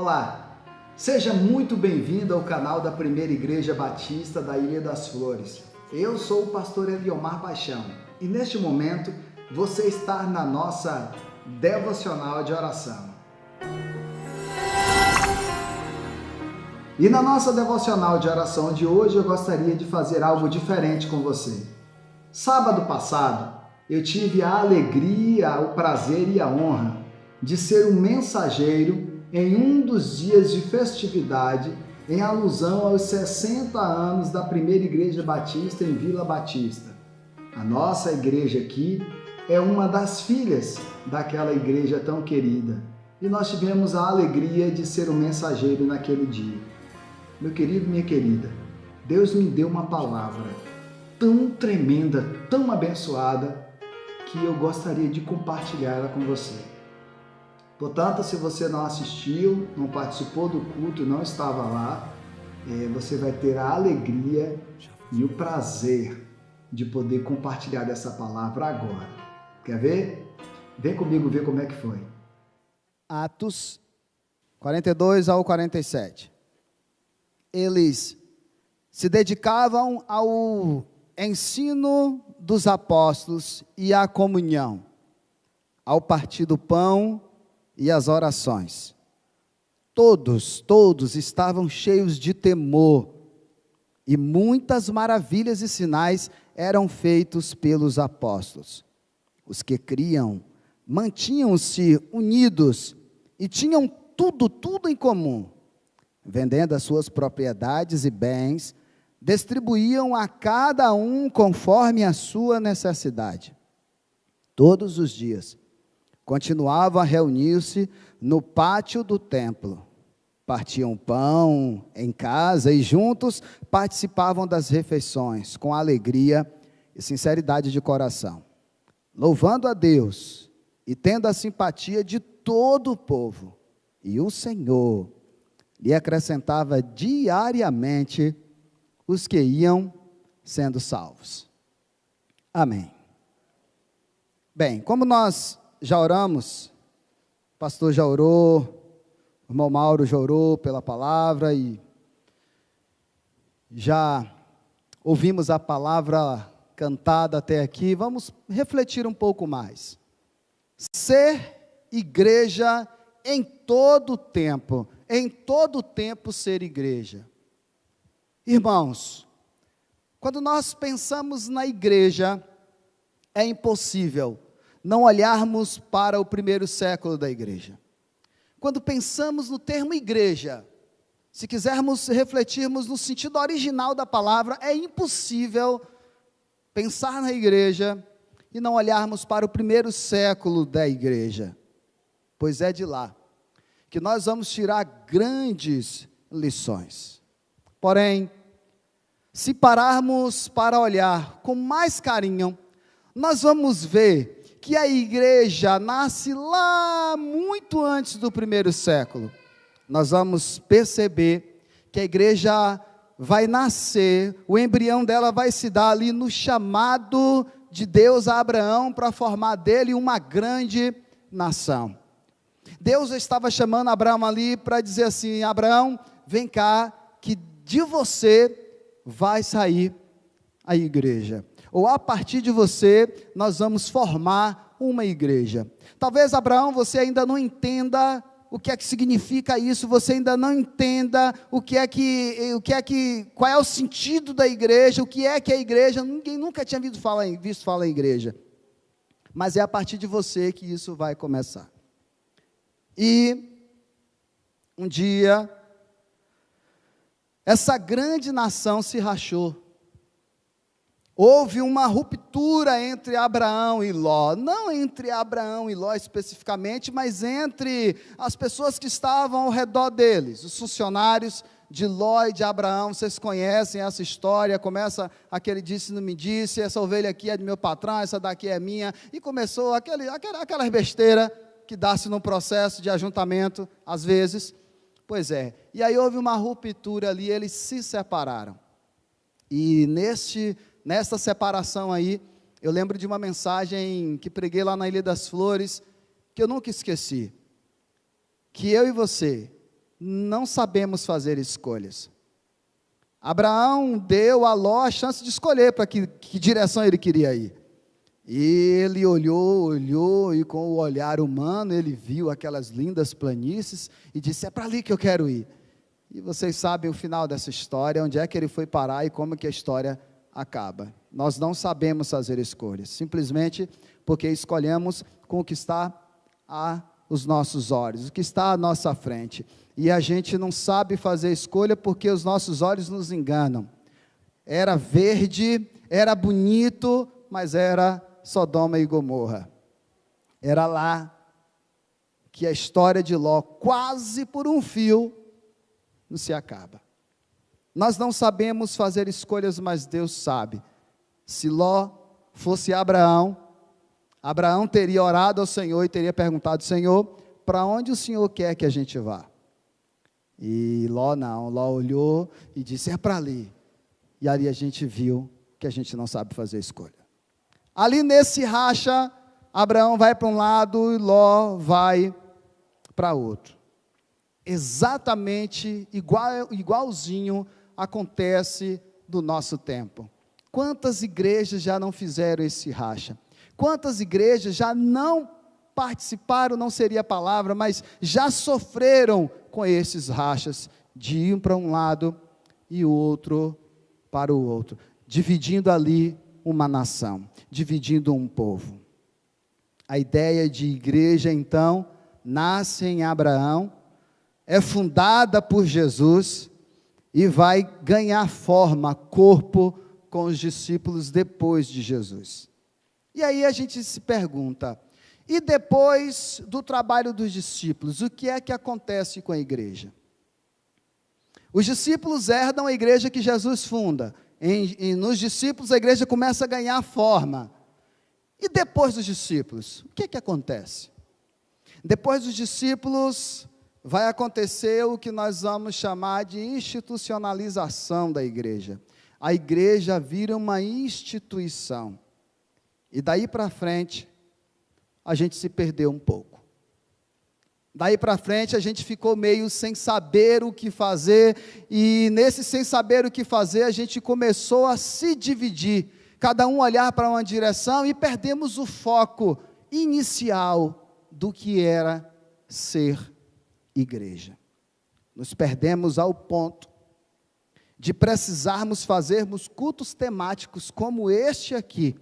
Olá, seja muito bem-vindo ao canal da Primeira Igreja Batista da Ilha das Flores. Eu sou o pastor Eliomar Paixão e neste momento você está na nossa devocional de oração. E na nossa devocional de oração de hoje eu gostaria de fazer algo diferente com você. Sábado passado eu tive a alegria, o prazer e a honra de ser um mensageiro em um dos dias de festividade em alusão aos 60 anos da Primeira Igreja Batista em Vila Batista. A nossa igreja aqui é uma das filhas daquela igreja tão querida e nós tivemos a alegria de ser um mensageiro naquele dia. Meu querido, minha querida, Deus me deu uma palavra tão tremenda, tão abençoada, que eu gostaria de compartilhar ela com você. Portanto, se você não assistiu, não participou do culto, não estava lá, você vai ter a alegria e o prazer de poder compartilhar essa palavra agora. Quer ver? Vem comigo ver como é que foi. Atos 42 ao 47. Eles se dedicavam ao ensino dos apóstolos e à comunhão, ao partir do pão e às orações. Todos estavam cheios de temor, e muitas maravilhas e sinais eram feitos pelos apóstolos. Os que criam mantinham-se unidos e tinham tudo em comum. Vendendo as suas propriedades e bens, distribuíam a cada um conforme a sua necessidade. Todos os dias continuavam a reunir-se no pátio do templo, partiam pão em casa e juntos participavam das refeições com alegria e sinceridade de coração, louvando a Deus e tendo a simpatia de todo o povo. E o Senhor lhe acrescentava diariamente os que iam sendo salvos. Amém. Bem, como nós já oramos, o pastor já orou, o irmão Mauro já orou pela palavra e já ouvimos a palavra cantada até aqui, vamos refletir um pouco mais. Ser igreja em todo tempo ser igreja. Irmãos, quando nós pensamos na igreja, é impossível não olharmos para o primeiro século da igreja. Quando pensamos no termo igreja, se quisermos refletirmos no sentido original da palavra, é impossível pensar na igreja e não olharmos para o primeiro século da igreja, pois é de lá que nós vamos tirar grandes lições. Porém, se pararmos para olhar com mais carinho, nós vamos ver que a igreja nasce lá muito antes do primeiro século. Nós vamos perceber que a igreja vai nascer, o embrião dela vai se dar ali no chamado de Deus a Abraão para formar dele uma grande nação. Deus estava chamando Abraão ali para dizer assim: Abraão, vem cá, que de você vai sair a igreja, ou a partir de você nós vamos formar uma igreja. Talvez, Abraão, você ainda não entenda o que é que significa isso, você ainda não entenda qual é o sentido da igreja, o que é a igreja, ninguém nunca tinha visto falar em igreja, mas é a partir de você que isso vai começar. E um dia, essa grande nação se rachou. Houve uma ruptura entre Abraão e Ló, não entre Abraão e Ló especificamente, mas entre as pessoas que estavam ao redor deles, os funcionários de Ló e de Abraão. Vocês conhecem essa história, começa aquele disse não me disse, essa ovelha aqui é do meu patrão, essa daqui é minha, e começou aquelas besteiras que dá-se no processo de ajuntamento, às vezes. Pois é, e aí houve uma ruptura ali, eles se separaram, e nesta separação aí, eu lembro de uma mensagem que preguei lá na Ilha das Flores, que eu nunca esqueci, que eu e você não sabemos fazer escolhas. Abraão deu a Ló a chance de escolher para que direção ele queria ir. Ele olhou, e com o olhar humano, ele viu aquelas lindas planícies e disse, é para ali que eu quero ir. E vocês sabem o final dessa história, onde é que ele foi parar e como que a história acaba. Nós não sabemos fazer escolhas, simplesmente porque escolhemos com o que está aos nossos olhos, o que está à nossa frente. E a gente não sabe fazer escolha porque os nossos olhos nos enganam. Era verde, era bonito, mas era Sodoma e Gomorra. Era lá que a história de Ló, quase por um fio, não se acaba. Nós não sabemos fazer escolhas, mas Deus sabe. Se Ló fosse Abraão, Abraão teria orado ao Senhor e teria perguntado, Senhor, para onde o Senhor quer que a gente vá? E Ló não, Ló olhou e disse, é para ali. E ali a gente viu que a gente não sabe fazer escolha. Ali nesse racha, Abraão vai para um lado e Ló vai para outro. Exatamente igualzinho acontece do nosso tempo. Quantas igrejas já não fizeram esse racha? Quantas igrejas já não participaram, não seria a palavra, mas já sofreram com esses rachas, de ir para um lado e o outro para o outro, dividindo ali uma nação, dividindo um povo. A ideia de igreja, então, nasce em Abraão, é fundada por Jesus e vai ganhar forma, corpo, com os discípulos depois de Jesus. E aí a gente se pergunta, e depois do trabalho dos discípulos, o que é que acontece com a igreja? Os discípulos herdam a igreja que Jesus funda, nos discípulos a igreja começa a ganhar forma. E depois dos discípulos, o que é que acontece? Depois dos discípulos, vai acontecer o que nós vamos chamar de institucionalização da igreja. A igreja vira uma instituição. E daí para frente, a gente se perdeu um pouco. Daí para frente, a gente ficou meio sem saber o que fazer, e nesse sem saber o que fazer, a gente começou a se dividir, cada um olhar para uma direção, e perdemos o foco inicial do que era ser igreja. Nos perdemos ao ponto de precisarmos fazermos cultos temáticos como este aqui,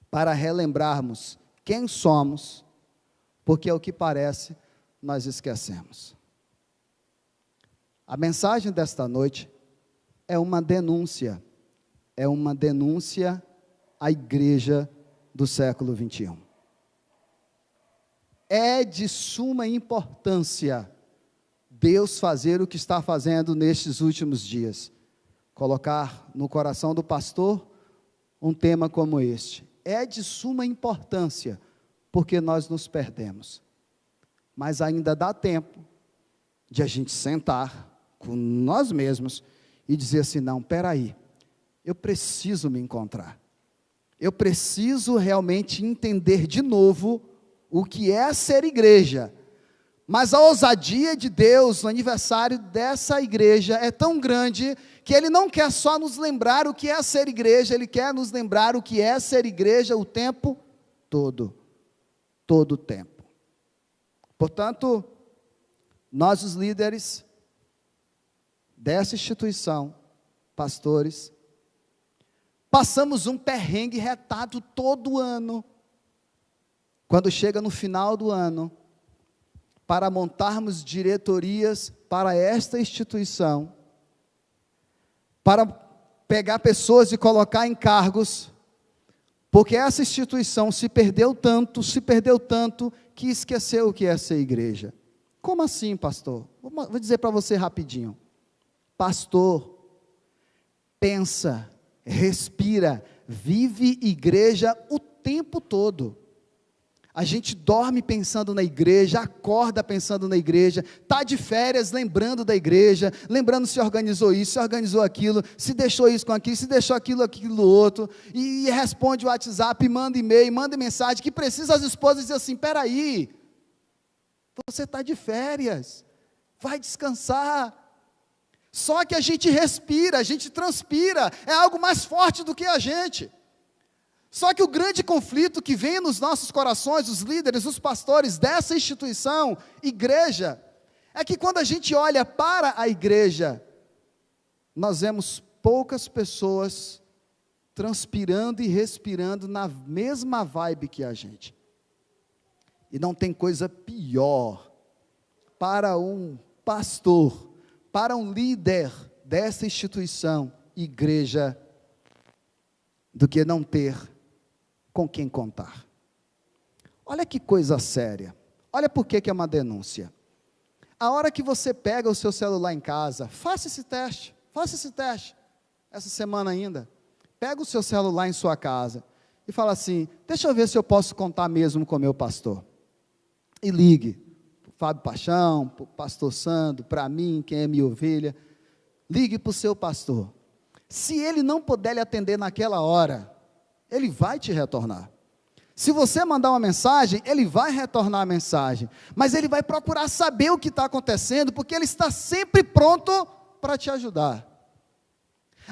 para relembrarmos quem somos, porque ao que parece, nós esquecemos. A mensagem desta noite é uma denúncia à igreja do século 21. É de suma importância Deus fazer o que está fazendo nestes últimos dias, colocar no coração do pastor um tema como este. É de suma importância, porque nós nos perdemos. Mas ainda dá tempo de a gente sentar com nós mesmos e dizer assim, não, peraí, eu preciso me encontrar. Eu preciso realmente entender de novo o que é ser igreja. Mas a ousadia de Deus no aniversário dessa igreja é tão grande que Ele não quer só nos lembrar o que é ser igreja, Ele quer nos lembrar o que é ser igreja o tempo todo o tempo. Portanto, nós os líderes dessa instituição, pastores, passamos um perrengue retado todo ano, quando chega no final do ano, para montarmos diretorias para esta instituição, para pegar pessoas e colocar em cargos, porque essa instituição se perdeu tanto, que esqueceu o que é ser igreja. Como assim, pastor? Vou dizer para você rapidinho. Pastor, pensa, respira, vive igreja o tempo todo. A gente dorme pensando na igreja, acorda pensando na igreja, está de férias lembrando da igreja, lembrando se organizou isso, se organizou aquilo, se deixou isso com aquilo, se deixou aquilo outro, e responde o WhatsApp, manda e-mail, manda mensagem, que precisa as esposas dizer assim, peraí, você está de férias, vai descansar. Só que a gente respira, a gente transpira, é algo mais forte do que a gente. Só que o grande conflito que vem nos nossos corações, os líderes, os pastores dessa instituição, igreja, é que quando a gente olha para a igreja, nós vemos poucas pessoas transpirando e respirando na mesma vibe que a gente. E não tem coisa pior para um pastor, para um líder dessa instituição, igreja, do que não ter com quem contar. Olha que coisa séria. Olha por que é uma denúncia. A hora que você pega o seu celular em casa, faça esse teste essa semana ainda. Pega o seu celular em sua casa e fala assim: deixa eu ver se eu posso contar mesmo com o meu pastor. E ligue para o Fábio Paixão, para o pastor Sandro, para mim, quem é minha ovelha. Ligue para o seu pastor. Se ele não puder lhe atender naquela hora, ele vai te retornar. Se você mandar uma mensagem, ele vai retornar a mensagem, mas ele vai procurar saber o que está acontecendo, porque ele está sempre pronto para te ajudar.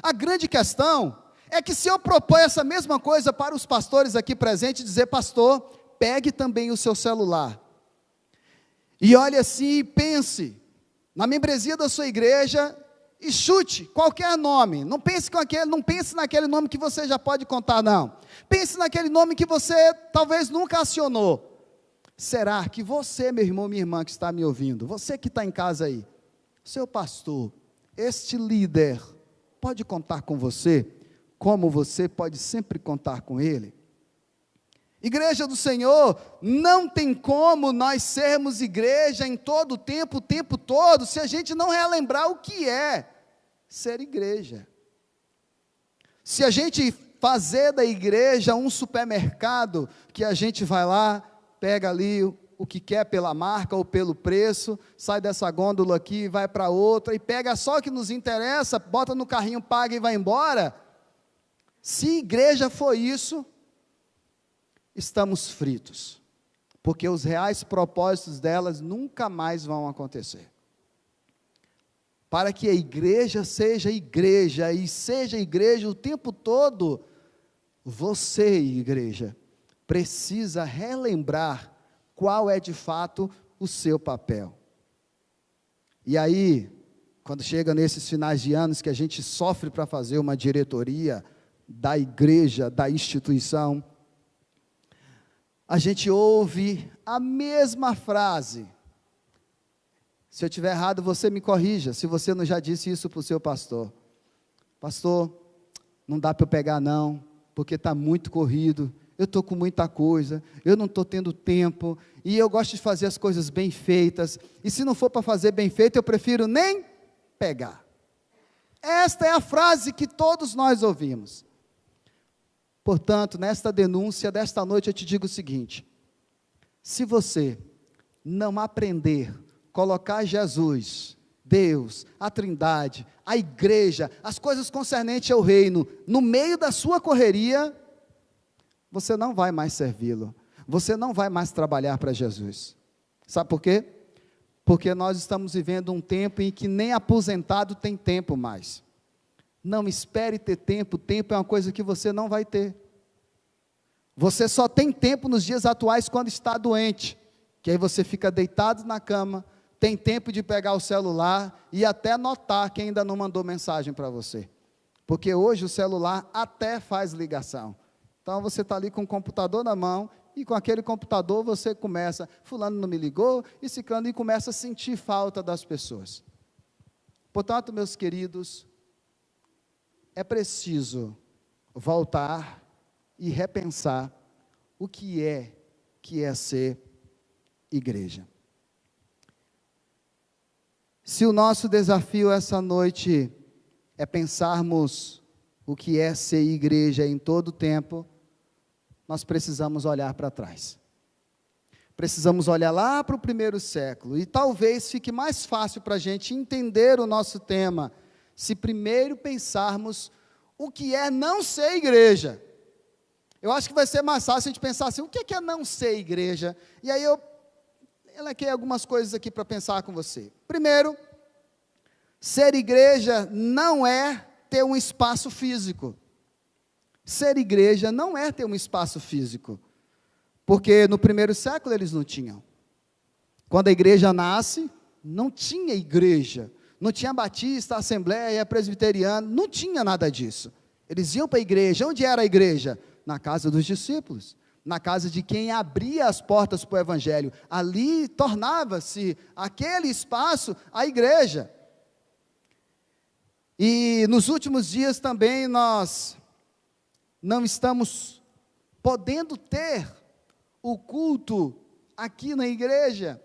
A grande questão é que se eu propor essa mesma coisa para os pastores aqui presentes, dizer: pastor, pegue também o seu celular, e olhe assim e pense na membresia da sua igreja, e chute qualquer nome, não pense naquele nome que você já pode contar, não, pense naquele nome que você talvez nunca acionou. Será que você, meu irmão, minha irmã que está me ouvindo, você que está em casa aí, seu pastor, este líder, pode contar com você, como você pode sempre contar com ele? Igreja do Senhor, não tem como nós sermos igreja em todo o tempo todo, se a gente não relembrar o que é ser igreja. Se a gente fazer da igreja um supermercado, que a gente vai lá, pega ali o que quer pela marca ou pelo preço, sai dessa gôndola aqui, vai para outra, e pega só o que nos interessa, bota no carrinho, paga e vai embora. Se igreja for isso, estamos fritos, porque os reais propósitos delas nunca mais vão acontecer. Para que a igreja seja igreja, e seja igreja o tempo todo, você, igreja, precisa relembrar qual é de fato o seu papel. E aí, quando chega nesses finais de anos que a gente sofre para fazer uma diretoria da igreja, da instituição, a gente ouve a mesma frase. Se eu estiver errado, você me corrija, se você não já disse isso para o seu pastor. Pastor, não dá para eu pegar não, porque está muito corrido, eu estou com muita coisa, eu não estou tendo tempo, e eu gosto de fazer as coisas bem feitas, e se não for para fazer bem feito, eu prefiro nem pegar. Esta é a frase que todos nós ouvimos. Portanto, nesta denúncia desta noite, eu te digo o seguinte: se você não aprender a colocar Jesus, Deus, a Trindade, a igreja, as coisas concernentes ao reino, no meio da sua correria, você não vai mais servi-lo, você não vai mais trabalhar para Jesus. Sabe por quê? Porque nós estamos vivendo um tempo em que nem aposentado tem tempo mais. Não espere ter tempo, tempo é uma coisa que você não vai ter. Você só tem tempo nos dias atuais quando está doente, que aí você fica deitado na cama, tem tempo de pegar o celular e até notar quem ainda não mandou mensagem para você, porque hoje o celular até faz ligação. Então você está ali com o computador na mão, e com aquele computador você começa, fulano não me ligou, e ciclano, e começa a sentir falta das pessoas. Portanto, meus queridos, é preciso voltar e repensar o que é ser igreja. Se o nosso desafio essa noite é pensarmos o que é ser igreja em todo o tempo, nós precisamos olhar para trás. Precisamos olhar lá para o primeiro século, e talvez fique mais fácil para a gente entender o nosso tema, se primeiro pensarmos o que é não ser igreja. Eu acho que vai ser mais fácil a gente pensar assim: o que é não ser igreja? E aí elenquei algumas coisas aqui para pensar com você. Primeiro, ser igreja não é ter um espaço físico. Ser igreja não é ter um espaço físico. Porque no primeiro século eles não tinham. Quando a igreja nasce, não tinha igreja. Não tinha batista, assembleia, presbiteriana, não tinha nada disso. Eles iam para a igreja. Onde era a igreja? Na casa dos discípulos. Na casa de quem abria as portas para o evangelho. Ali tornava-se aquele espaço a igreja. E nos últimos dias também nós não estamos podendo ter o culto aqui na igreja.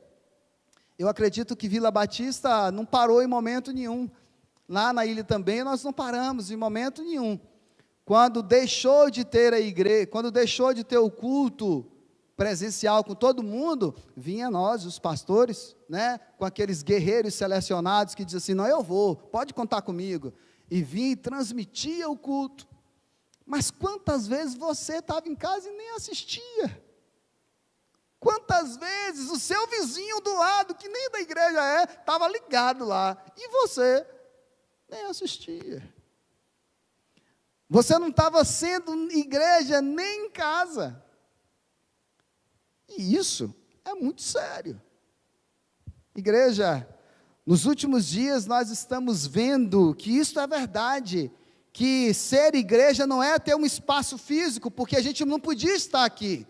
Eu acredito que Vila Batista não parou em momento nenhum. Lá na ilha também nós não paramos em momento nenhum. Quando deixou de ter a igreja, quando deixou de ter o culto presencial com todo mundo, vinha nós, os pastores, né, com aqueles guerreiros selecionados que diziam assim, não, eu vou, pode contar comigo. E vinha e transmitia o culto. Mas quantas vezes você estava em casa e nem assistia? Quantas vezes o seu vizinho do lado, que nem da igreja estava ligado lá, e você nem assistia. Você não estava sendo igreja nem em casa. E isso é muito sério. Igreja, nos últimos dias nós estamos vendo que isso é verdade, que ser igreja não é ter um espaço físico, porque a gente não podia estar aqui.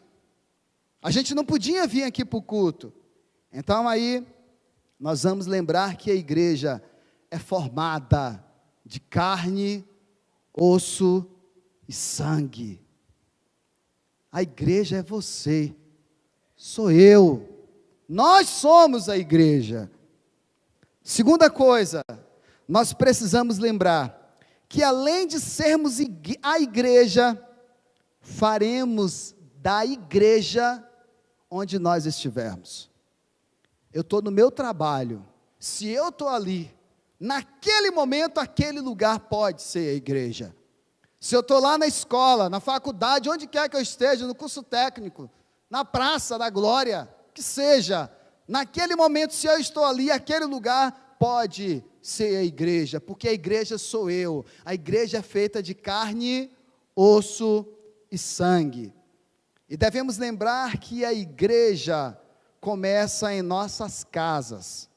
A gente não podia vir aqui para o culto. Então aí, nós vamos lembrar que a igreja é formada de carne, osso e sangue. A igreja é você, sou eu, nós somos a igreja. Segunda coisa, nós precisamos lembrar que além de sermos a igreja, faremos da igreja onde nós estivermos. Eu estou no meu trabalho, se eu estou ali, naquele momento, aquele lugar pode ser a igreja. Se eu estou lá na escola, na faculdade, onde quer que eu esteja, no curso técnico, na praça da glória, que seja, naquele momento, se eu estou ali, aquele lugar pode ser a igreja, porque a igreja sou eu, a igreja é feita de carne, osso e sangue. E devemos lembrar que a igreja começa em nossas casas.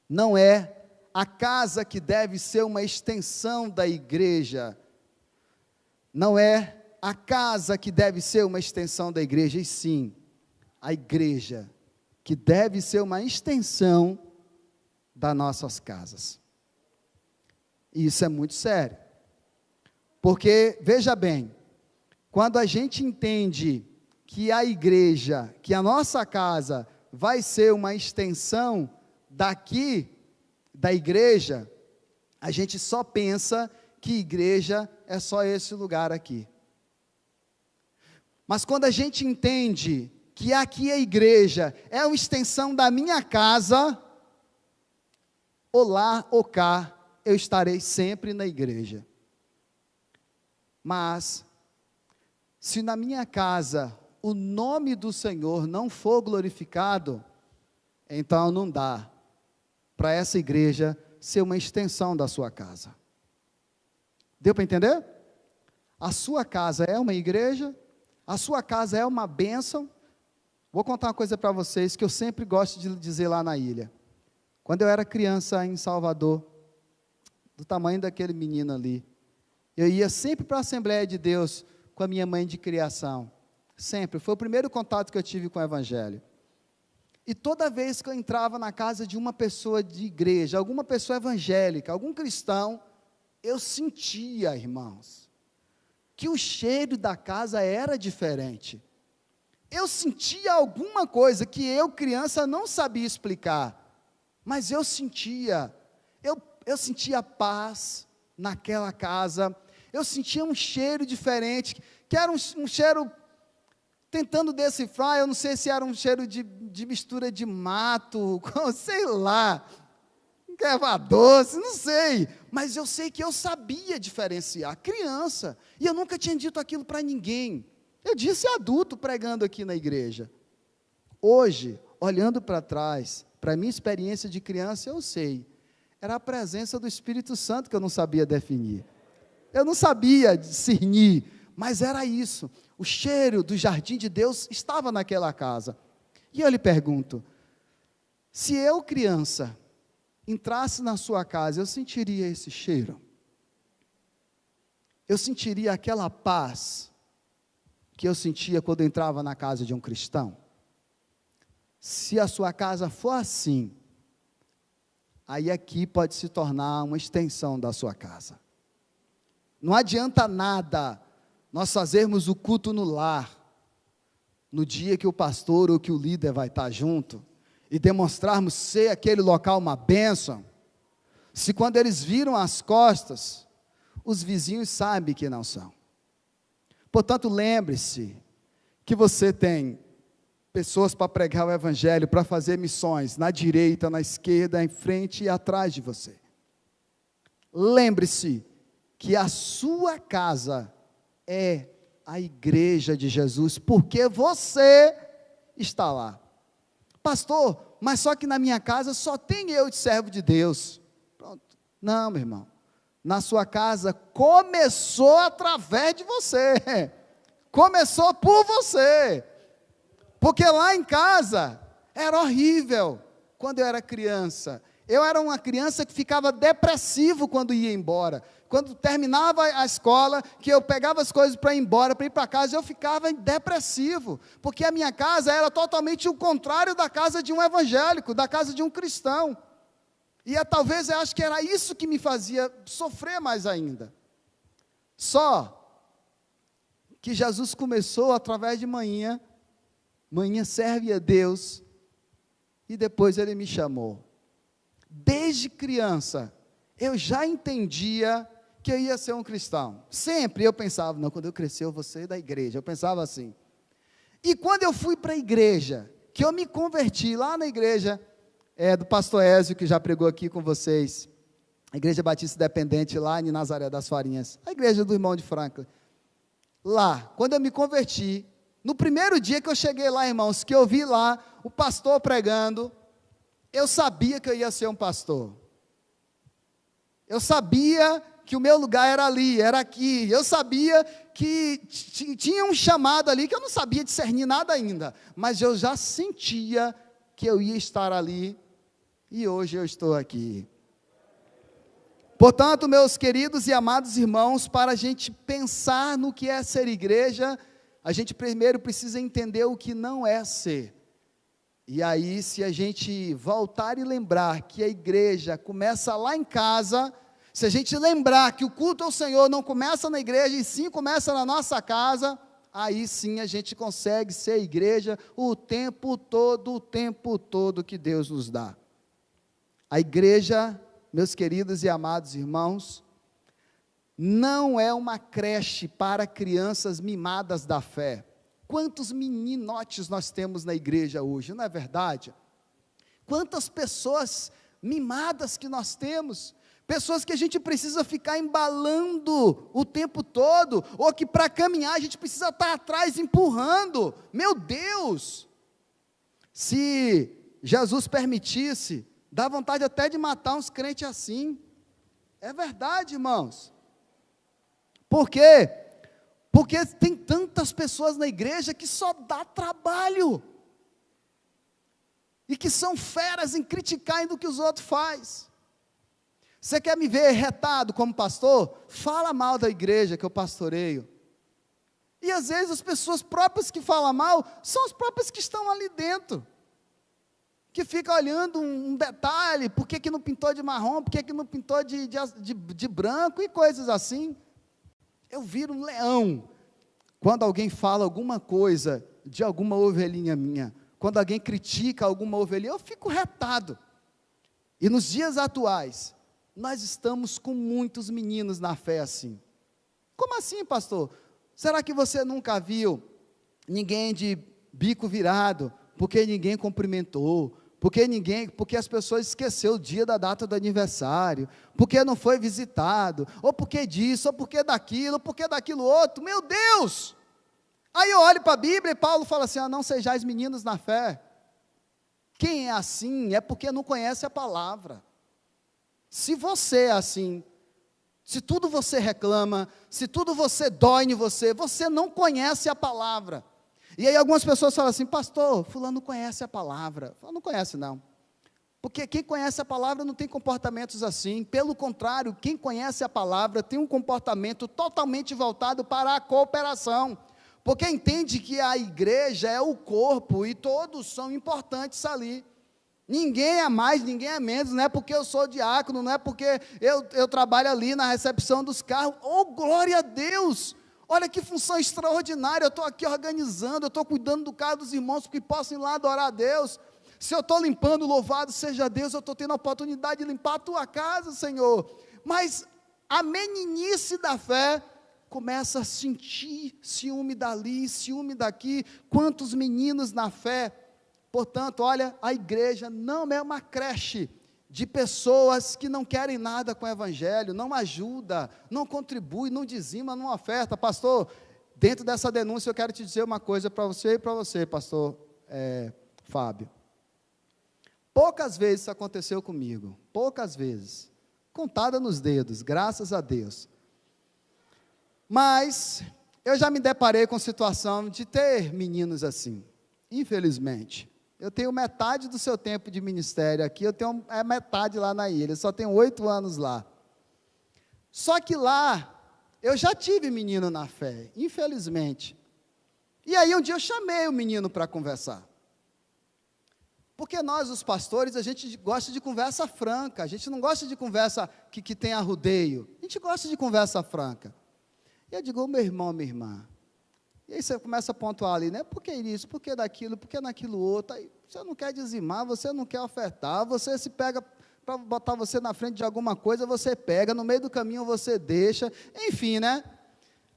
Não é a casa que deve ser uma extensão da igreja. Não é a casa que deve ser uma extensão da igreja, e sim, a igreja que deve ser uma extensão das nossas casas. E isso é muito sério. Porque, veja bem, quando a gente entende que a igreja, que a nossa casa vai ser uma extensão daqui, da igreja, a gente só pensa que igreja é só esse lugar aqui. Mas quando a gente entende que aqui a igreja é uma extensão da minha casa, ou lá ou cá, eu estarei sempre na igreja. Mas se na minha casa o nome do Senhor não for glorificado, então não dá para essa igreja ser uma extensão da sua casa. Deu para entender? A sua casa é uma igreja, a sua casa é uma bênção. Vou contar uma coisa para vocês que eu sempre gosto de dizer lá na ilha. Quando eu era criança em Salvador, do tamanho daquele menino ali, eu ia sempre para a Assembleia de Deus com a minha mãe de criação. Sempre. Foi o primeiro contato que eu tive com o Evangelho. E toda vez que eu entrava na casa de uma pessoa de igreja, alguma pessoa evangélica, algum cristão, eu sentia, irmãos, que o cheiro da casa era diferente. Eu sentia alguma coisa que eu, criança, não sabia explicar, mas eu sentia paz naquela casa, eu sentia um cheiro diferente, que era um cheiro, tentando decifrar, eu não sei se era um cheiro de mistura de mato, sei lá, erva doce, não sei, mas eu sei que eu sabia diferenciar, criança, e eu nunca tinha dito aquilo para ninguém. Eu disse adulto pregando aqui na igreja. Hoje, olhando para trás, para a minha experiência de criança, eu sei, era a presença do Espírito Santo que eu não sabia definir. Eu não sabia discernir, mas era isso. O cheiro do jardim de Deus estava naquela casa. E eu lhe pergunto, se eu, criança, entrasse na sua casa, eu sentiria esse cheiro? Eu sentiria aquela paz que eu sentia quando eu entrava na casa de um cristão? Se a sua casa for assim, aí aqui pode se tornar uma extensão da sua casa. Não adianta nada nós fazermos o culto no lar, no dia que o pastor ou que o líder vai estar junto, e demonstrarmos ser aquele local uma bênção, se quando eles viram as costas, os vizinhos sabem que não são. Portanto, lembre-se que você tem pessoas para pregar o evangelho, para fazer missões, na direita, na esquerda, em frente e atrás de você. Lembre-se que a sua casa é a igreja de Jesus, porque você está lá. Pastor, mas só que na minha casa só tem eu de servo de Deus. Pronto. Não, meu irmão. Na sua casa começou através de você. Começou por você. Porque lá em casa era horrível quando eu era criança. Eu era uma criança que ficava depressivo quando ia embora. Quando terminava a escola, que eu pegava as coisas para ir embora, para ir para casa, eu ficava depressivo. Porque a minha casa era totalmente o contrário da casa de um evangélico, da casa de um cristão. E talvez eu acho que era isso que me fazia sofrer mais ainda. Só que Jesus começou através de manhã serve a Deus, e depois Ele me chamou. Desde criança, eu já entendia que eu ia ser um cristão. Sempre eu pensava, não, quando eu crescer eu vou ser da igreja, eu pensava assim. E quando eu fui para a igreja, que eu me converti lá na igreja, do pastor Ézio, que já pregou aqui com vocês, a igreja batista independente lá em Nazaré das Farinhas, a igreja do irmão de Franklin. Lá, quando eu me converti, no primeiro dia que eu cheguei lá, irmãos, que eu vi lá o pastor pregando, eu sabia que eu ia ser um pastor. Eu sabia que o meu lugar era ali, era aqui. Eu sabia que tinha um chamado ali, que eu não sabia discernir nada ainda, mas eu já sentia que eu ia estar ali, e hoje eu estou aqui. Portanto, meus queridos e amados irmãos, para a gente pensar no que é ser igreja, a gente primeiro precisa entender o que não é ser. E aí, se a gente voltar e lembrar que a igreja começa lá em casa, se a gente lembrar que o culto ao Senhor não começa na igreja, e sim começa na nossa casa, aí sim a gente consegue ser igreja o tempo todo que Deus nos dá. A igreja, meus queridos e amados irmãos, não é uma creche para crianças mimadas da fé. Quantos meninotes nós temos na igreja hoje, não é verdade? Quantas pessoas mimadas que nós temos, pessoas que a gente precisa ficar embalando o tempo todo, ou que para caminhar a gente precisa estar atrás empurrando. Meu Deus! Se Jesus permitisse, dá vontade até de matar uns crentes assim. É verdade, irmãos. Por quê? Porque tem tantas pessoas na igreja que só dá trabalho. E que são feras em criticar do que os outros fazem. Você quer me ver retado como pastor? Fala mal da igreja que eu pastoreio. E às vezes as pessoas próprias que falam mal, são as próprias que estão ali dentro. Que fica olhando um detalhe, por que não pintou de marrom, por que não pintou de branco e coisas assim. Eu viro um leão, quando alguém fala alguma coisa de alguma ovelhinha minha, quando alguém critica alguma ovelhinha, eu fico retado. E nos dias atuais, nós estamos com muitos meninos na fé assim. Como assim, pastor? Será que você nunca viu ninguém de bico virado, porque ninguém cumprimentou, porque as pessoas esqueceram o dia da data do aniversário, porque não foi visitado, ou porque disso, ou porque daquilo outro, meu Deus! Aí eu olho para a Bíblia e Paulo fala assim, não sejais meninos na fé. Quem é assim é porque não conhece a palavra. Se você é assim, se tudo você reclama, se tudo você dói em você, você não conhece a palavra. E aí algumas pessoas falam assim, pastor, fulano não conhece a palavra. Eu não conhece não. Porque quem conhece a palavra não tem comportamentos assim. Pelo contrário, quem conhece a palavra tem um comportamento totalmente voltado para a cooperação. Porque entende que a igreja é o corpo e todos são importantes ali. Ninguém é mais, ninguém é menos, não é porque eu sou diácono, não é porque eu trabalho ali na recepção dos carros. Oh, glória a Deus! Olha que função extraordinária, eu estou aqui organizando, eu estou cuidando do carro dos irmãos, que possam ir lá adorar a Deus. Se eu estou limpando, louvado seja Deus, eu estou tendo a oportunidade de limpar a tua casa, Senhor. Mas a meninice da fé começa a sentir ciúme dali, ciúme daqui. Quantos meninos na fé. Portanto, olha, a igreja não é uma creche de pessoas que não querem nada com o evangelho, não ajuda, não contribui, não dizima, não oferta. Pastor, dentro dessa denúncia eu quero te dizer uma coisa para você e para você, pastor Fábio. Poucas vezes isso aconteceu comigo, poucas vezes, contada nos dedos, graças a Deus. Mas eu já me deparei com situação de ter meninos assim, infelizmente. Eu tenho metade do seu tempo de ministério aqui, eu tenho metade lá na ilha, eu só tenho 8 anos lá. Só que lá, eu já tive menino na fé, infelizmente. E aí um dia eu chamei o menino para conversar. Porque nós, os pastores, a gente gosta de conversa franca, a gente não gosta de conversa que tem arrudeio, a gente gosta de conversa franca. E eu digo, meu irmão, minha irmã, e aí você começa a pontuar ali, né? Por que isso, por que daquilo, por que naquilo outro? Aí você não quer dizimar, você não quer ofertar, você se pega para botar você na frente de alguma coisa, você pega, no meio do caminho você deixa, enfim, né?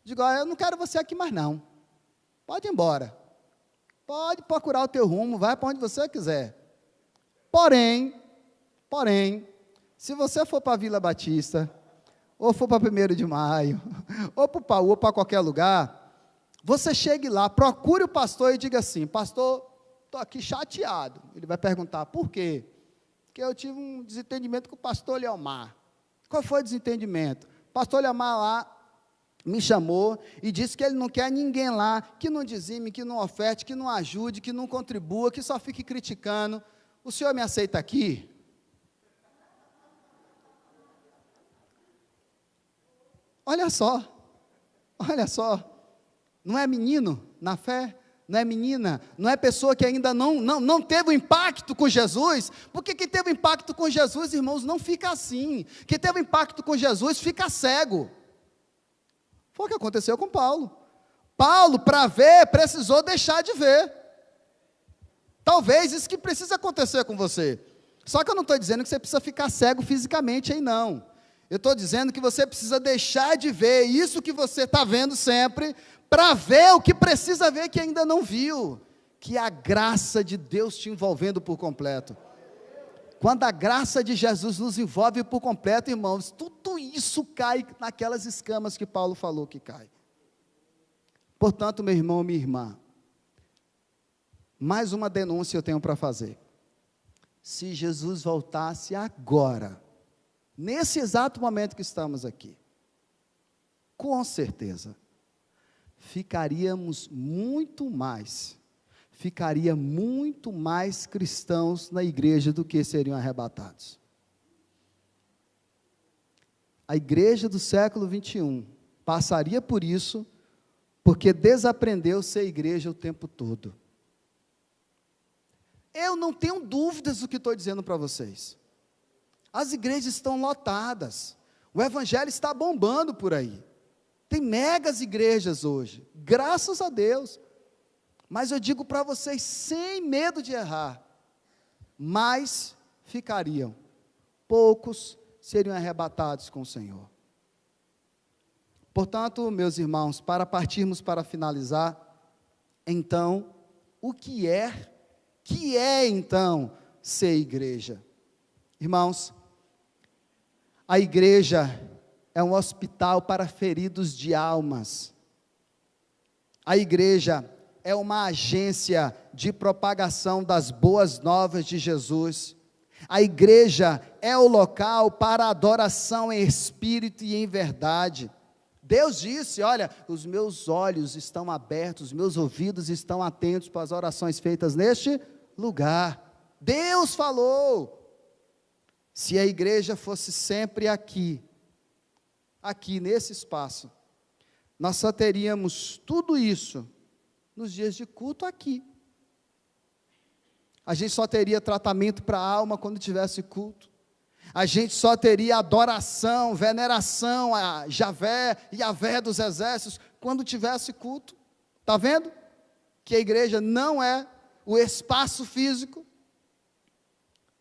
Digo, eu não quero você aqui mais não, pode ir embora, pode procurar o teu rumo, vai para onde você quiser. Porém, se você for para a Vila Batista, ou for para 1º de Maio, ou para o Paú, ou para qualquer lugar, você chegue lá, procure o pastor e diga assim, pastor, estou aqui chateado. Ele vai perguntar, por quê? Porque eu tive um desentendimento com o pastor Leomar. Qual foi o desentendimento? O pastor Leomar lá me chamou e disse que ele não quer ninguém lá que não dizime, que não oferte, que não ajude, que não contribua, que só fique criticando. O senhor me aceita aqui? Olha só, não é menino na fé, não é menina, não é pessoa que ainda não teve um impacto com Jesus, porque quem teve impacto com Jesus, irmãos, não fica assim, quem teve impacto com Jesus fica cego. Foi o que aconteceu com Paulo. Paulo, para ver, precisou deixar de ver. Talvez isso que precisa acontecer com você. Só que eu não estou dizendo que você precisa ficar cego fisicamente aí não. Eu estou dizendo que você precisa deixar de ver isso que você está vendo sempre, para ver o que precisa ver que ainda não viu, que é a graça de Deus te envolvendo por completo. Quando a graça de Jesus nos envolve por completo, irmãos, tudo isso cai naquelas escamas que Paulo falou que cai. Portanto, meu irmão, minha irmã, mais uma denúncia eu tenho para fazer. Se Jesus voltasse agora, nesse exato momento que estamos aqui, com certeza, ficaria muito mais cristãos na igreja do que seriam arrebatados. A igreja do século 21 passaria por isso, porque desaprendeu ser igreja o tempo todo. Eu não tenho dúvidas do que estou dizendo para vocês. As igrejas estão lotadas, o evangelho está bombando por aí, tem megas igrejas hoje, graças a Deus, mas eu digo para vocês, sem medo de errar, mais ficariam, poucos seriam arrebatados com o Senhor. Portanto, meus irmãos, para partirmos para finalizar, então, o que é então ser igreja? Irmãos, a igreja é um hospital para feridos de almas. A igreja é uma agência de propagação das boas novas de Jesus. A igreja é o local para adoração em espírito e em verdade. Deus disse: olha, os meus olhos estão abertos, os meus ouvidos estão atentos para as orações feitas neste lugar. Deus falou. Se a igreja fosse sempre aqui nesse espaço, nós só teríamos tudo isso nos dias de culto aqui. A gente só teria tratamento para a alma quando tivesse culto. A gente só teria adoração, veneração a Yahvé dos exércitos, quando tivesse culto. Está vendo? Que a igreja não é o espaço físico.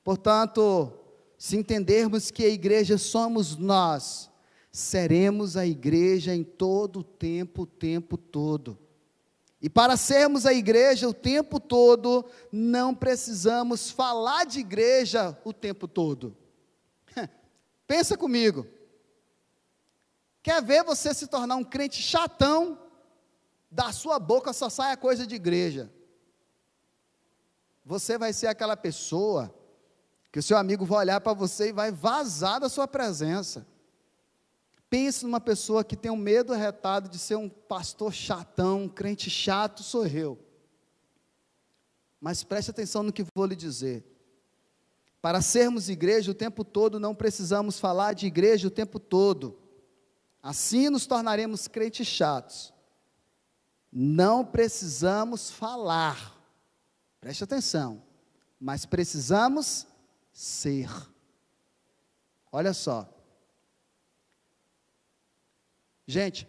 Portanto, se entendermos que a igreja somos nós, seremos a igreja em todo o tempo todo. E para sermos a igreja o tempo todo, não precisamos falar de igreja o tempo todo. Pensa comigo. Quer ver você se tornar um crente chatão? Da sua boca só sai a coisa de igreja. Você vai ser aquela pessoa que o seu amigo vai olhar para você e vai vazar da sua presença. Pense numa pessoa que tem um medo arretado de ser um pastor chatão, um crente chato, sou eu. Mas preste atenção no que vou lhe dizer. Para sermos igreja o tempo todo, não precisamos falar de igreja o tempo todo. Assim nos tornaremos crentes chatos. Não precisamos falar. Preste atenção. Mas precisamos ser. Olha só. Gente,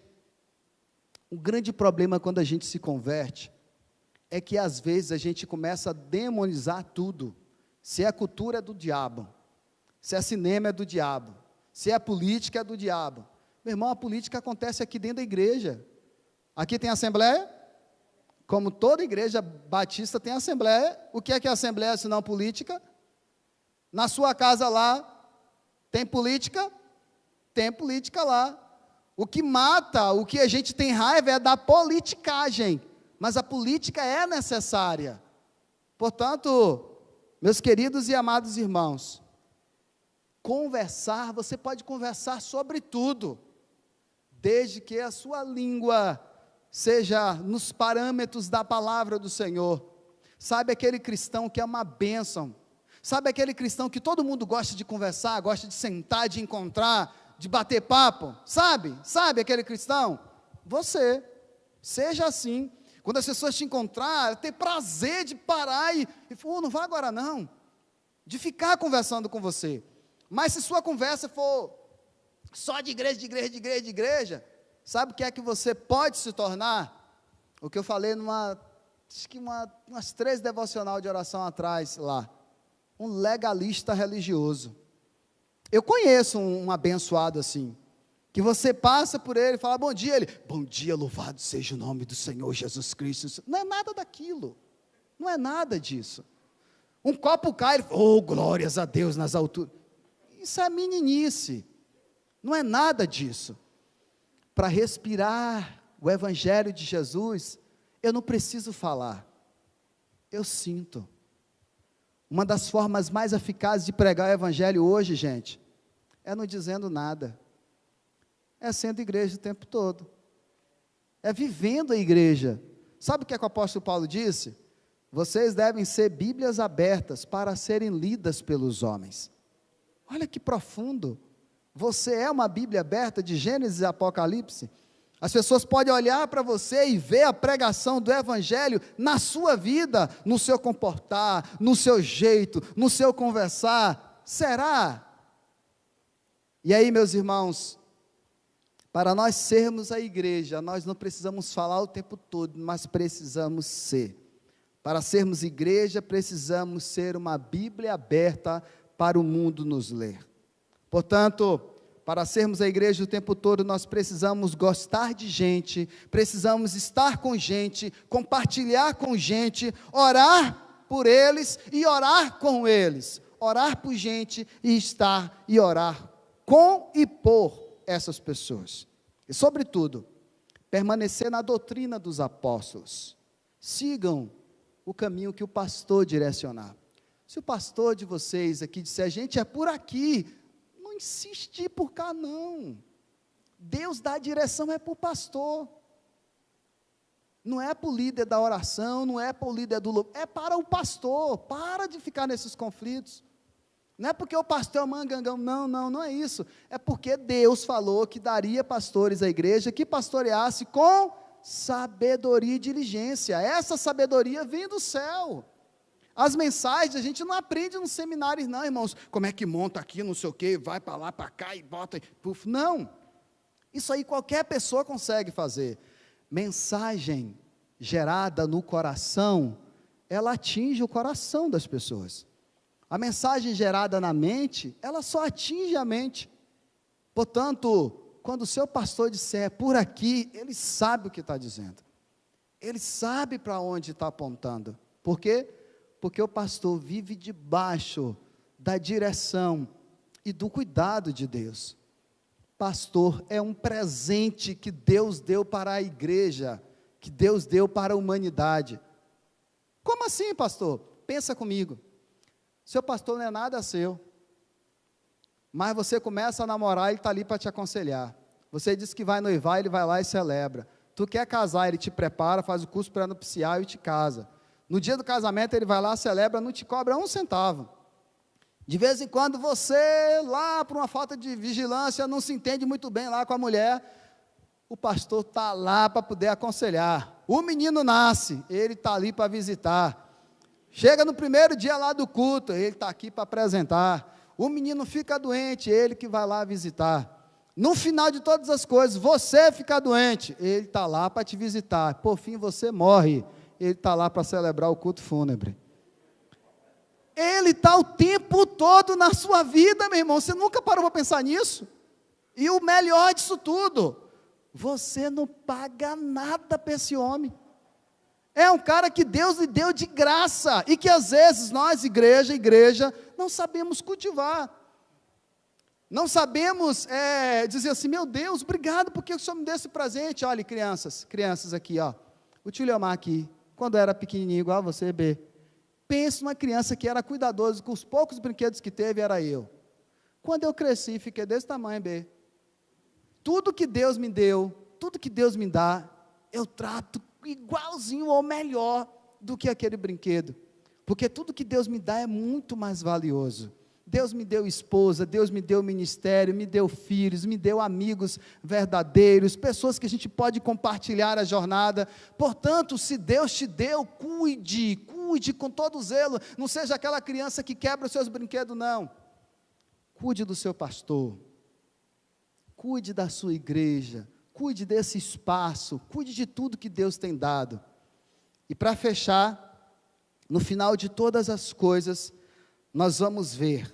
um grande problema quando a gente se converte é que às vezes a gente começa a demonizar tudo. Se é cultura é do diabo, se é cinema é do diabo, se é política é do diabo. Meu irmão, a política acontece aqui dentro da igreja. Aqui tem assembleia, como toda igreja batista tem assembleia. O que é assembleia se não política? Na sua casa lá, tem política? Tem política lá. O que mata, o que a gente tem raiva é da politicagem, mas a política é necessária. Portanto, meus queridos e amados irmãos, conversar, você pode conversar sobre tudo, desde que a sua língua seja nos parâmetros da palavra do Senhor. Sabe aquele cristão que é uma bênção? Sabe aquele cristão que todo mundo gosta de conversar, gosta de sentar, de encontrar, de bater papo, sabe aquele cristão? Você, seja assim, quando as pessoas te encontrar, ter prazer de parar e não vá agora não, de ficar conversando com você. Mas se sua conversa for só de igreja, sabe o que é que você pode se tornar? O que eu falei acho que umas 3 devocional de oração atrás lá, um legalista religioso. Eu conheço um abençoado assim, que você passa por ele e fala bom dia, ele, bom dia, louvado seja o nome do Senhor Jesus Cristo. Não é nada daquilo, não é nada disso. Um copo cai, ele, oh, glórias a Deus nas alturas. Isso é meninice, não é nada disso. Para respirar o evangelho de Jesus, eu não preciso falar, eu sinto. Uma das formas mais eficazes de pregar o evangelho hoje, gente, é não dizendo nada, é sendo igreja o tempo todo, é vivendo a igreja. Sabe o que é que o apóstolo Paulo disse? Vocês devem ser Bíblias abertas para serem lidas pelos homens. Olha que profundo, você é uma Bíblia aberta de Gênesis e Apocalipse. As pessoas podem olhar para você e ver a pregação do evangelho na sua vida, no seu comportar, no seu jeito, no seu conversar. Será? E aí, meus irmãos, para nós sermos a igreja, nós não precisamos falar o tempo todo, mas precisamos ser. Para sermos igreja, precisamos ser uma Bíblia aberta para o mundo nos ler. Portanto, para sermos a igreja o tempo todo, nós precisamos gostar de gente, precisamos estar com gente, compartilhar com gente, orar por eles e orar com eles. Orar por gente e estar e orar com e por essas pessoas. E, sobretudo, permanecer na doutrina dos apóstolos. sigam o caminho que o pastor direcionar. Se o pastor de vocês aqui disser, gente, é por aqui, não insiste em ir por cá não. Deus dá a direção, é para o pastor. Não é para o líder da oração, não é para o líder do louvor, é para o pastor. Para de ficar nesses conflitos. Não é porque o pastor é mangangão, não é isso. É porque Deus falou que daria pastores à igreja, que pastoreasse com sabedoria e diligência. Essa sabedoria vem do céu. As mensagens a gente não aprende nos seminários não, irmãos. Como é que monta aqui, não sei o quê, vai para lá, para cá e bota, puf. Não. Isso aí qualquer pessoa consegue fazer. Mensagem gerada no coração, ela atinge o coração das pessoas. A mensagem gerada na mente, ela só atinge a mente. Portanto, quando o seu pastor disser por aqui, ele sabe o que está dizendo. Ele sabe para onde está apontando. Por quê? Porque o pastor vive debaixo da direção e do cuidado de Deus. Pastor é um presente que Deus deu para a igreja, que Deus deu para a humanidade. Como assim, pastor? Pensa comigo. Seu pastor não é nada seu, mas você começa a namorar, ele está ali para te aconselhar. Você diz que vai noivar, ele vai lá e celebra. Tu quer casar, ele te prepara, faz o curso pré-nupcial e te casa. No dia do casamento, ele vai lá, celebra, não te cobra um centavo. De vez em quando, você, lá por uma falta de vigilância, não se entende muito bem lá com a mulher, o pastor está lá para poder aconselhar. O menino nasce, ele está ali para visitar. Chega no primeiro dia lá do culto, ele está aqui para apresentar. O menino fica doente, ele que vai lá visitar. No final de todas as coisas, você fica doente, ele está lá para te visitar. Por fim, você morre, ele está lá para celebrar o culto fúnebre. Ele está o tempo todo na sua vida, meu irmão. Você nunca parou para pensar nisso? E o melhor disso tudo, você não paga nada para esse homem. É um cara que Deus lhe deu de graça, e que às vezes nós, igreja, não sabemos cultivar. Não sabemos dizer assim, meu Deus, obrigado, porque o Senhor me deu esse presente. Olha, crianças aqui, ó. O tio Leomar aqui, quando era pequenininho, igual a você, B. Pense numa criança que era cuidadoso, com os poucos brinquedos que teve, era eu. Quando eu cresci, fiquei desse tamanho, B. Tudo que Deus me deu, tudo que Deus me dá, eu trato igualzinho ou melhor do que aquele brinquedo, porque tudo que Deus me dá é muito mais valioso. Deus me deu esposa, Deus me deu ministério, me deu filhos, me deu amigos verdadeiros, pessoas que a gente pode compartilhar a jornada. Portanto, se Deus te deu, cuide com todo zelo, não seja aquela criança que quebra os seus brinquedos, não. Cuide do seu pastor, cuide da sua igreja, cuide desse espaço, cuide de tudo que Deus tem dado. E para fechar, no final de todas as coisas, nós vamos ver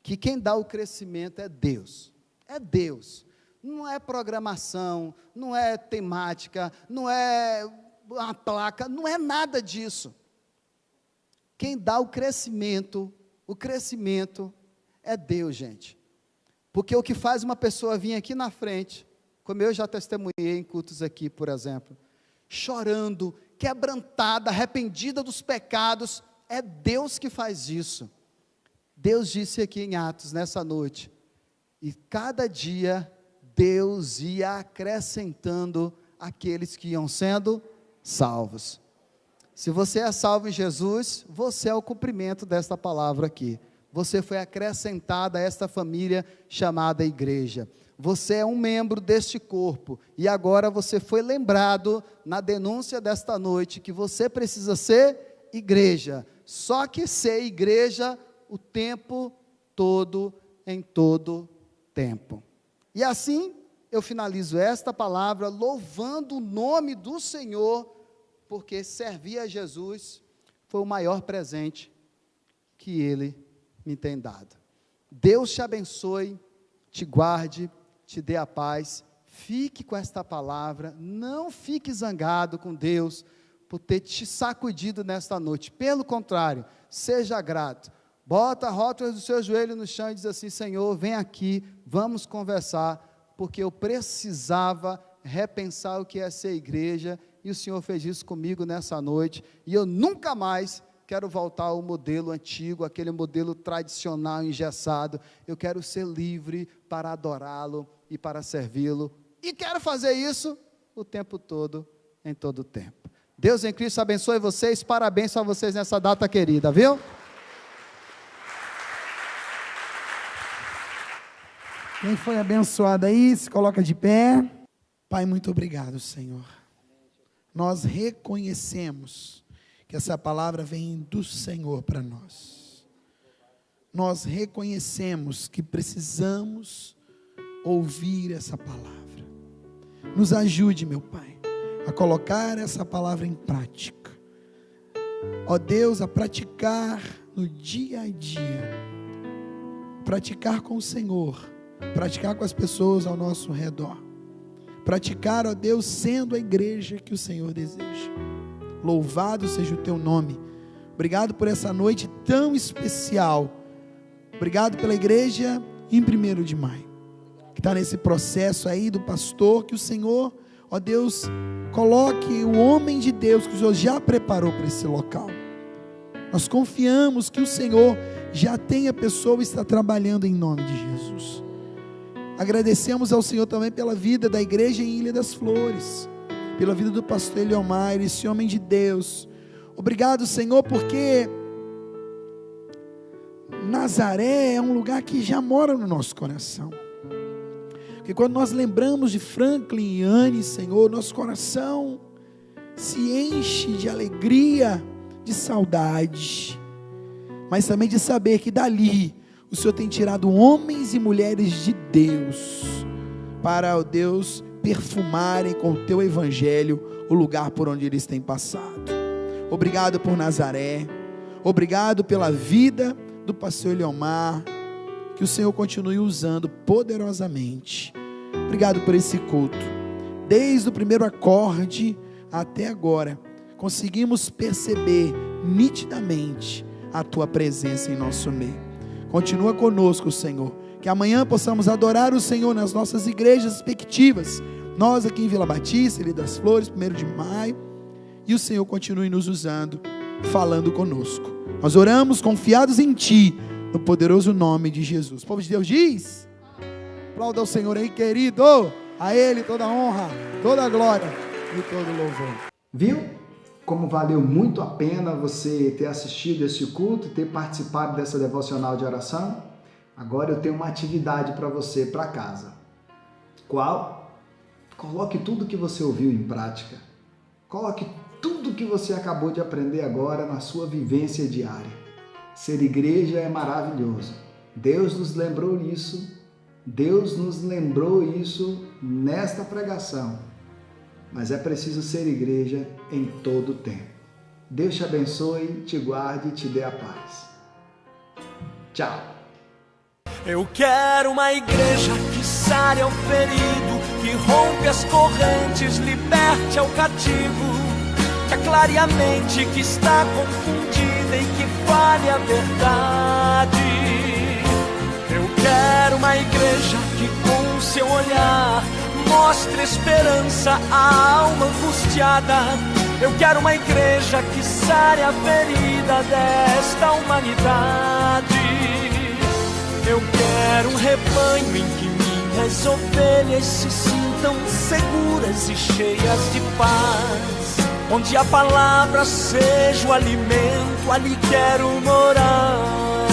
que quem dá o crescimento é Deus. É Deus. Não é programação, não é temática, não é uma placa, não é nada disso. Quem dá o crescimento é Deus, gente. Porque o que faz uma pessoa vir aqui na frente, como eu já testemunhei em cultos aqui, por exemplo, chorando, quebrantada, arrependida dos pecados, é Deus que faz isso. Deus disse aqui em Atos, nessa noite, e cada dia Deus ia acrescentando aqueles que iam sendo salvos. Se você é salvo em Jesus, você é o cumprimento desta palavra aqui. Você foi acrescentado a esta família chamada igreja. Você é um membro deste corpo, e agora você foi lembrado na denúncia desta noite, que você precisa ser igreja, só que ser igreja o tempo todo, em todo tempo. E assim, eu finalizo esta palavra, louvando o nome do Senhor, porque servir a Jesus foi o maior presente que Ele me tem dado. Deus te abençoe, te guarde, te dê a paz, fique com esta palavra, não fique zangado com Deus, por ter te sacudido nesta noite, pelo contrário, seja grato, bota a rótula do seu joelho no chão e diz assim, Senhor, vem aqui, vamos conversar, porque eu precisava repensar o que é ser igreja, e o Senhor fez isso comigo nessa noite, e eu nunca mais quero voltar ao modelo antigo, aquele modelo tradicional, engessado. Eu quero ser livre para adorá-lo e para servi-lo, e quero fazer isso o tempo todo, em todo o tempo. Deus em Cristo abençoe vocês, parabéns a vocês nessa data querida, viu? Quem foi abençoado aí, se coloca de pé. Pai, muito obrigado, Senhor. Nós reconhecemos que essa palavra vem do Senhor para nós. Nós reconhecemos que precisamos ouvir essa palavra. Nos ajude, meu Pai, a colocar essa palavra em prática. Ó Deus, a praticar no dia a dia. Praticar com o Senhor, praticar com as pessoas ao nosso redor. Praticar, ó Deus, sendo a igreja que o Senhor deseja. Louvado seja o teu nome. Obrigado por essa noite tão especial. Obrigado pela igreja em 1º de maio, que está nesse processo aí do pastor, que o Senhor, ó Deus, coloque o homem de Deus que o Senhor já preparou para esse local. Nós confiamos que o Senhor já tem a pessoa e está trabalhando em nome de Jesus. Agradecemos ao Senhor também pela vida da igreja em Ilha das Flores, pela vida do pastor Eliomar, esse homem de Deus. Obrigado, Senhor, porque Nazaré é um lugar que já mora no nosso coração. Porque quando nós lembramos de Franklin e Anne, Senhor, nosso coração se enche de alegria, de saudade, mas também de saber que dali o Senhor tem tirado homens e mulheres de Deus, para, ó Deus, perfumarem com o teu evangelho o lugar por onde eles têm passado. Obrigado por Nazaré, obrigado pela vida do pastor Eliomar, que o Senhor continue usando poderosamente. Obrigado por esse culto. Desde o primeiro acorde até agora, conseguimos perceber nitidamente a tua presença em nosso meio. Continua conosco, Senhor, que amanhã possamos adorar o Senhor nas nossas igrejas respectivas, nós aqui em Vila Batista, Ilha das Flores, 1º de maio, e o Senhor continue nos usando, falando conosco. Nós oramos confiados em Ti, no poderoso nome de Jesus. O povo de Deus diz: aplauda o Senhor aí, querido. A Ele toda a honra, toda a glória e todo o louvor. Viu como valeu muito a pena você ter assistido esse culto e ter participado dessa devocional de oração? Agora eu tenho uma atividade para você para casa. Qual? Coloque tudo que você ouviu em prática. Coloque tudo que você acabou de aprender agora na sua vivência diária. Ser igreja é maravilhoso. Deus nos lembrou isso. Deus nos lembrou isso nesta pregação. Mas é preciso ser igreja em todo o tempo. Deus te abençoe, te guarde e te dê a paz. Tchau. Eu quero uma igreja que sare ao ferido, que rompe as correntes, liberte ao cativo, que aclare a mente que está confundida e que fale a verdade. Eu quero uma igreja que com seu olhar mostre esperança à alma angustiada. Eu quero uma igreja que sare a ferida desta humanidade. Eu quero um rebanho em que minhas ovelhas se sintam seguras e cheias de paz, onde a palavra seja o alimento, ali quero morar.